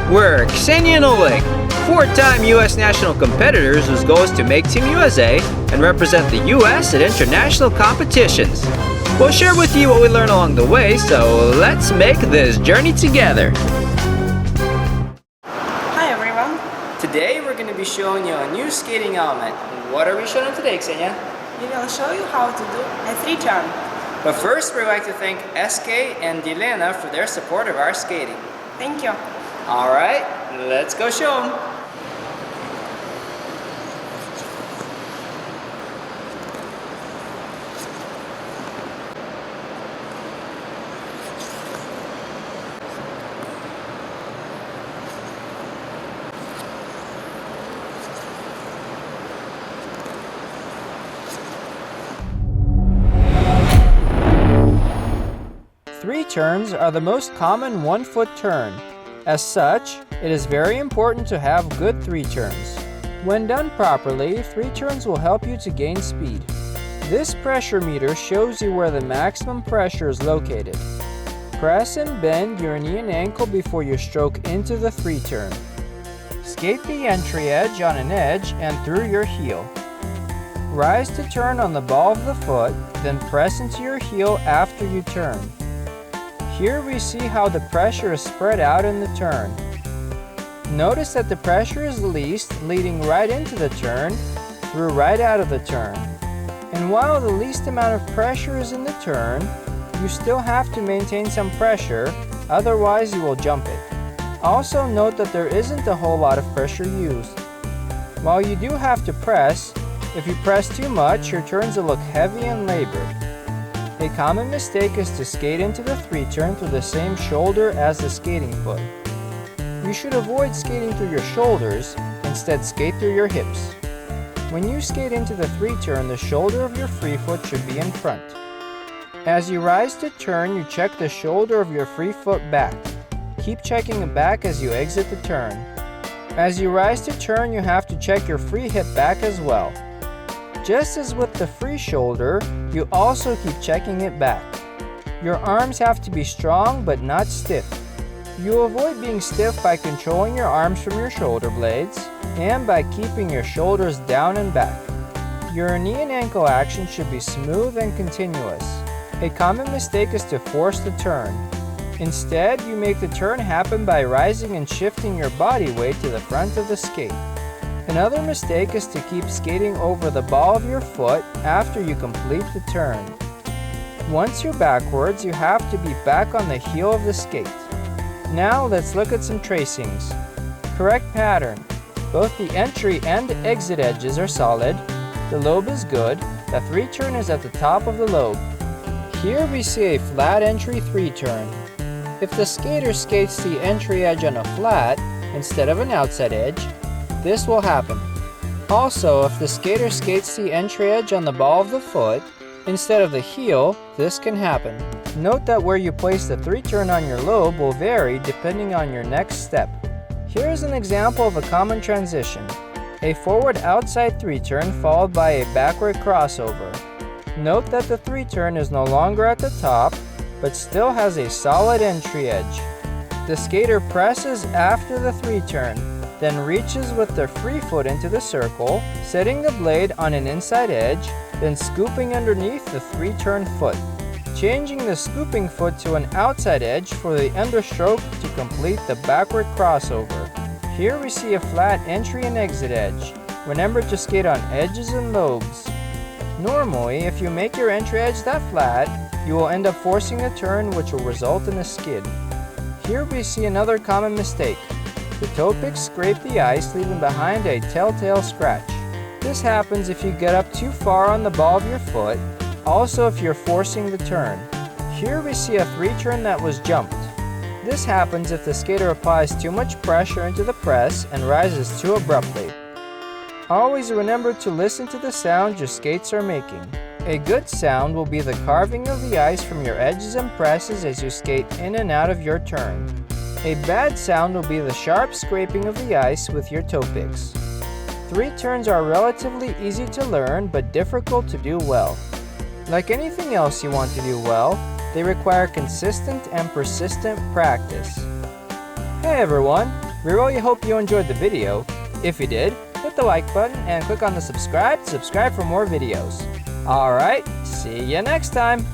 We're Kseniya and Oleg, four-time U.S. national competitors whose goal is to make Team USA and represent the U.S. at international competitions. We'll share with you what we learn along the way, so let's make this journey together. Hi everyone! Today we're going to be showing you a new skating element. What are we showing today, Kseniya? We will show you how to do a 3-turn. But first, we'd like to thank SK and Dilena for their support of our skating. Thank you. All right, let's go show them. Three turns are the most common one-foot turn. As such, it is very important to have good 3 turns. When done properly, 3 turns will help you to gain speed. This pressure meter shows you where the maximum pressure is located. Press and bend your knee and ankle before you stroke into the 3 turn. Skate the entry edge on an edge and through your heel. Rise to turn on the ball of the foot, then press into your heel after you turn. Here we see how the pressure is spread out in the turn. Notice that the pressure is least leading right into the turn, through right out of the turn. And while the least amount of pressure is in the turn, you still have to maintain some pressure, otherwise you will jump it. Also note that there isn't a whole lot of pressure used. While you do have to press, if you press too much, your turns will look heavy and labored. A common mistake is to skate into the 3 turn through the same shoulder as the skating foot. You should avoid skating through your shoulders, instead skate through your hips. When you skate into the 3 turn, the shoulder of your free foot should be in front. As you rise to turn, you check the shoulder of your free foot back. Keep checking it back as you exit the turn. As you rise to turn, you have to check your free hip back as well. Just as with the free shoulder, you also keep checking it back. Your arms have to be strong but not stiff. You avoid being stiff by controlling your arms from your shoulder blades and by keeping your shoulders down and back. Your knee and ankle action should be smooth and continuous. A common mistake is to force the turn. Instead, you make the turn happen by rising and shifting your body weight to the front of the skate. Another mistake is to keep skating over the ball of your foot after you complete the turn. Once you're backwards, you have to be back on the heel of the skate. Now let's look at some tracings. Correct pattern. Both the entry and exit edges are solid. The lobe is good. The 3 turn is at the top of the lobe. Here we see a flat entry 3 turn. If the skater skates the entry edge on a flat instead of an outside edge, this will happen. Also, if the skater skates the entry edge on the ball of the foot instead of the heel, this can happen. Note that where you place the 3 turn on your lobe will vary depending on your next step. Here's an example of a common transition. A forward outside 3 turn followed by a backward crossover. Note that the 3 turn is no longer at the top, but still has a solid entry edge. The skater presses after the 3 turn, then reaches with their free foot into the circle, setting the blade on an inside edge, then scooping underneath the 3 turn foot. Changing the scooping foot to an outside edge for the understroke to complete the backward crossover. Here we see a flat entry and exit edge. Remember to skate on edges and lobes. Normally, if you make your entry edge that flat, you will end up forcing the turn, which will result in a skid. Here we see another common mistake. The toe picks scrape the ice, leaving behind a telltale scratch. This happens if you get up too far on the ball of your foot, also if you're forcing the turn. Here we see a 3 turn that was jumped. This happens if the skater applies too much pressure into the press and rises too abruptly. Always remember to listen to the sound your skates are making. A good sound will be the carving of the ice from your edges and presses as you skate in and out of your turn. A bad sound will be the sharp scraping of the ice with your toe picks. 3 turns are relatively easy to learn but difficult to do well. Like anything else you want to do well, they require consistent and persistent practice. Hey everyone! We really hope you enjoyed the video. If you did, hit the like button and click on the subscribe to subscribe for more videos. Alright, see you next time!